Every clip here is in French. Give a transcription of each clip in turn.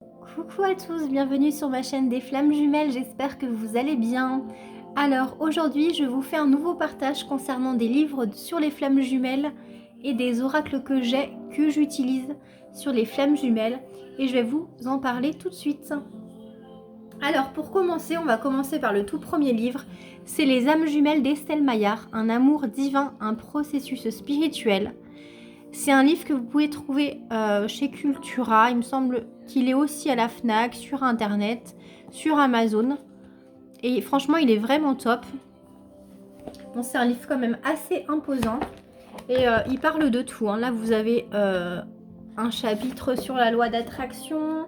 Coucou à tous, bienvenue sur ma chaîne des Flammes Jumelles, j'espère que vous allez bien. Alors aujourd'hui je vous fais un nouveau partage concernant des livres sur les flammes jumelles et des oracles que j'utilise sur les flammes jumelles et je vais vous en parler tout de suite. Alors pour commencer, on va commencer par le tout premier livre, c'est Les âmes jumelles d'Estelle Maillard, un amour divin, un processus spirituel. C'est un livre que vous pouvez trouver chez Cultura. Il me semble qu'il est aussi à la FNAC, sur Internet, sur Amazon. Et franchement, il est vraiment top. Bon, c'est un livre quand même assez imposant. Et il parle de tout. Hein. Là, vous avez un chapitre sur la loi d'attraction.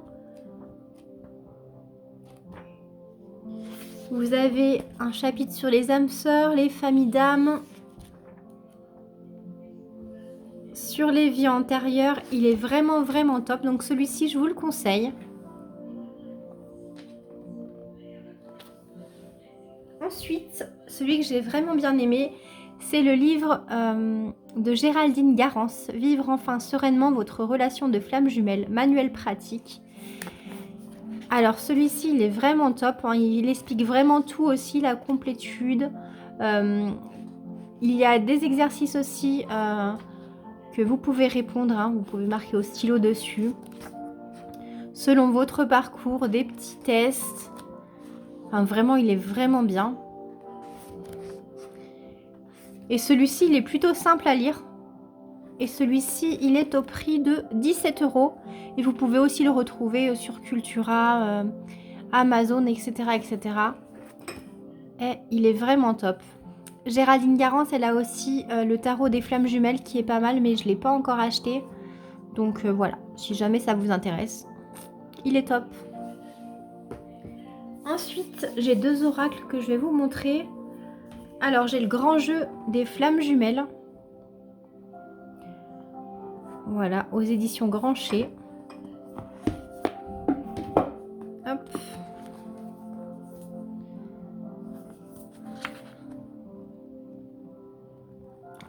Vous avez un chapitre sur les âmes sœurs, les familles d'âmes. Sur les vies antérieures, il est vraiment top. Donc celui-ci, je vous le conseille. Ensuite, celui que j'ai vraiment bien aimé, c'est le livre de Géraldine Garance, Vivre enfin sereinement votre relation de flamme jumelle, manuel pratique. Alors celui-ci, il est vraiment top, hein, il explique vraiment tout aussi, la complétude. Il y a des exercices aussi que vous pouvez répondre, hein, vous pouvez marquer au stylo dessus. Selon votre parcours, des petits tests. Enfin, vraiment, il est vraiment bien. Et celui-ci, il est plutôt simple à lire. Et celui-ci, il est au prix de 17 €. Et vous pouvez aussi le retrouver sur Cultura, Amazon, etc., etc. Et il est vraiment top. Géraldine Garance, elle a aussi le tarot des flammes jumelles qui est pas mal, mais je ne l'ai pas encore acheté. Donc voilà, si jamais ça vous intéresse, il est top. Ensuite, j'ai deux oracles que je vais vous montrer. Alors, j'ai le grand jeu des flammes jumelles. Voilà, aux éditions Grancher. Hop.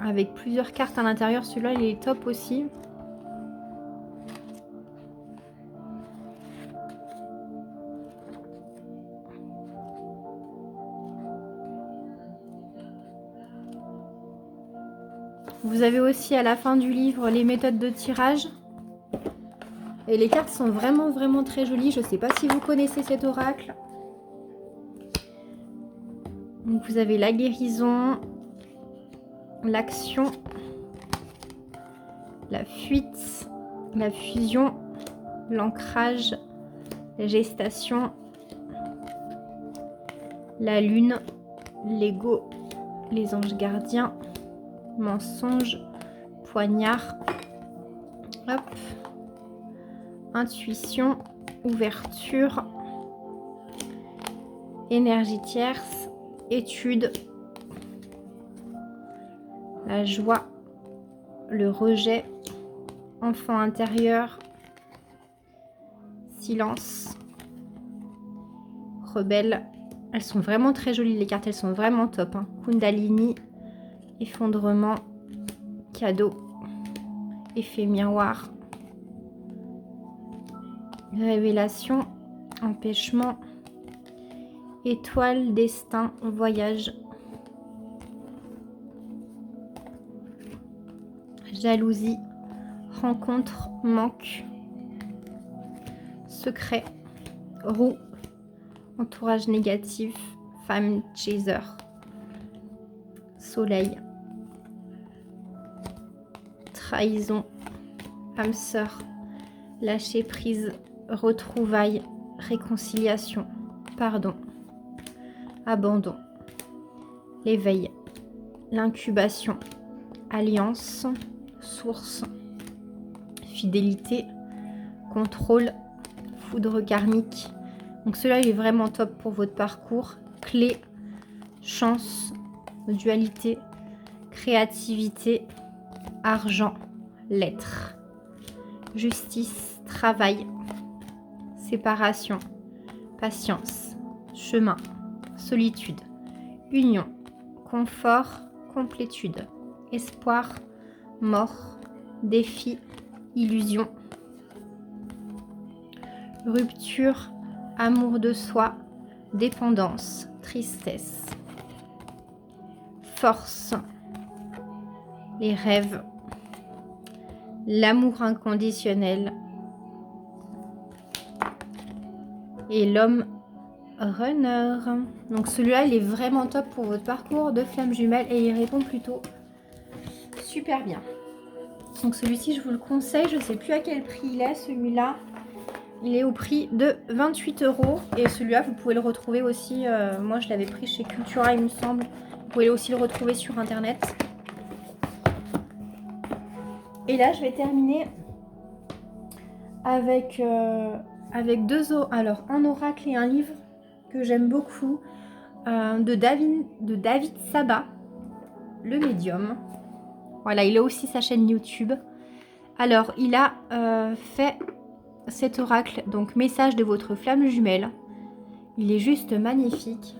Avec plusieurs cartes à l'intérieur, celui-là, il est top aussi. Vous avez aussi à la fin du livre les méthodes de tirage. Et les cartes sont vraiment très jolies. Je ne sais pas si vous connaissez cet oracle. Donc vous avez la guérison, l'action, la fuite, la fusion, l'ancrage, la gestation, la lune, l'ego, les anges gardiens, mensonge, poignard, hop, intuition, ouverture, énergie tierce, étude, la joie, le rejet, enfant intérieur, silence, rebelle. Elles sont vraiment très jolies les cartes, elles sont vraiment top. Hein. Kundalini, effondrement, cadeau, effet miroir, révélation, empêchement, étoile, destin, voyage, jalousie, rencontre, manque, secret, roue, entourage négatif, femme chaser, soleil, trahison, âme sœur, lâcher prise, retrouvailles, réconciliation, pardon, abandon, l'éveil, l'incubation, alliance, source, fidélité, contrôle, foudre karmique. Donc celui-là, il est vraiment top pour votre parcours. Clé, chance, dualité, créativité, argent, lettres, justice, travail, séparation, patience, chemin, solitude, union, confort, complétude, espoir, mort, défi, illusion, rupture, amour de soi, dépendance, tristesse, force, les rêves, l'amour inconditionnel et l'homme runner. Donc celui-là, il est vraiment top pour votre parcours de flamme jumelle et il répond plutôt super bien. Donc celui-ci, je vous le conseille. Je ne sais plus à quel prix il est. Celui-là, il est au prix de 28 €. Et celui-là, vous pouvez le retrouver aussi. Moi, je l'avais pris chez Cultura, il me semble. Vous pouvez aussi le retrouver sur Internet. Et là, je vais terminer avec un oracle et un livre que j'aime beaucoup de David Saba, le médium. Voilà, il a aussi sa chaîne YouTube. Alors, il a fait cet oracle, donc message de votre flamme jumelle. Il est juste magnifique.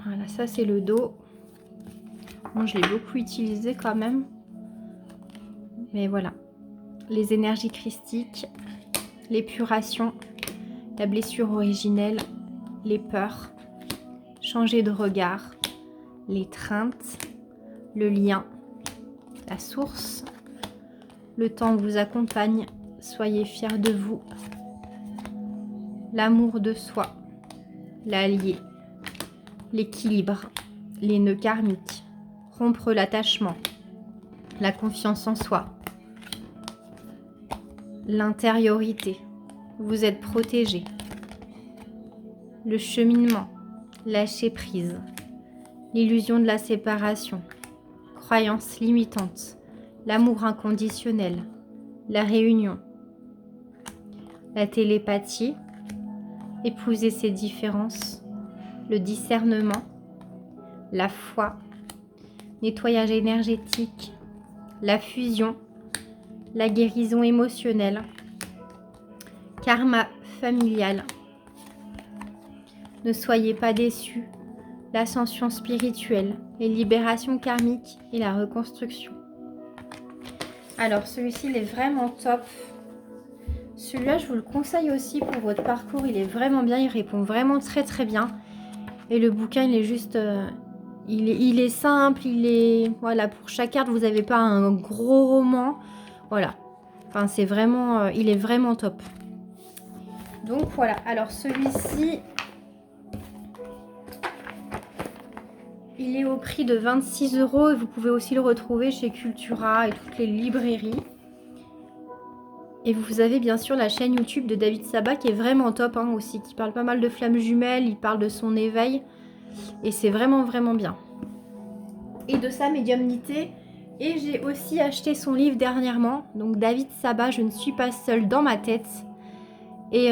Voilà, ça c'est le dos. Bon, je l'ai beaucoup utilisé quand même. Mais voilà. Les énergies christiques, l'épuration, la blessure originelle, les peurs, changer de regard, l'étreinte, le lien, la source, le temps vous accompagne, soyez fiers de vous, l'amour de soi, l'allié, l'équilibre, les nœuds karmiques, rompre l'attachement, la confiance en soi, l'intériorité, vous êtes protégé, le cheminement, lâcher prise, l'illusion de la séparation, croyances limitantes, l'amour inconditionnel, la réunion, la télépathie, épouser ses différences, le discernement, la foi, nettoyage énergétique, la fusion, la guérison émotionnelle, karma familial, ne soyez pas déçus, l'ascension spirituelle, les libérations karmiques et la reconstruction. Alors celui-ci il est vraiment top. Celui-là je vous le conseille aussi pour votre parcours, il est vraiment bien, il répond vraiment très bien. Et le bouquin il est juste, il est simple, il est, voilà, pour chaque carte vous n'avez pas un gros roman, voilà. Enfin c'est vraiment, il est vraiment top. Donc voilà, alors celui-ci, il est au prix de 26 € et vous pouvez aussi le retrouver chez Cultura et toutes les librairies. Et vous avez bien sûr la chaîne YouTube de David Saba qui est vraiment top hein, aussi, qui parle pas mal de flammes jumelles, il parle de son éveil et c'est vraiment bien. Et de sa médiumnité. Et j'ai aussi acheté son livre dernièrement, donc David Saba, je ne suis pas seule dans ma tête. Et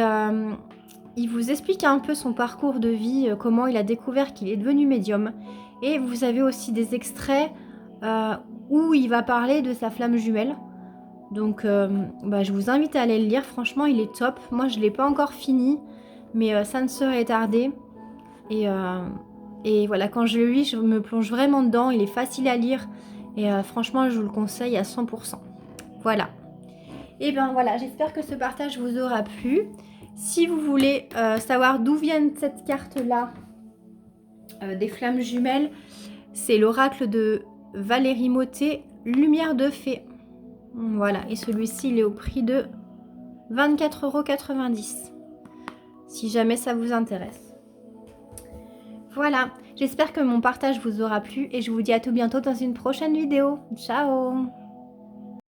il vous explique un peu son parcours de vie, comment il a découvert qu'il est devenu médium. Et vous avez aussi des extraits où il va parler de sa flamme jumelle. Donc je vous invite à aller le lire, franchement il est top. Moi je ne l'ai pas encore fini, mais ça ne serait tardé. Et voilà, quand je le lis, je me plonge vraiment dedans, il est facile à lire. Et franchement je vous le conseille à 100%. Voilà. Et bien voilà, j'espère que ce partage vous aura plu. Si vous voulez savoir d'où vient cette carte-là, des flammes jumelles, c'est l'oracle de Valérie Mottet, Lumière de Fée. Voilà, et celui-ci, il est au prix de 24,90 €. Si jamais ça vous intéresse. Voilà, j'espère que mon partage vous aura plu et je vous dis à tout bientôt dans une prochaine vidéo. Ciao!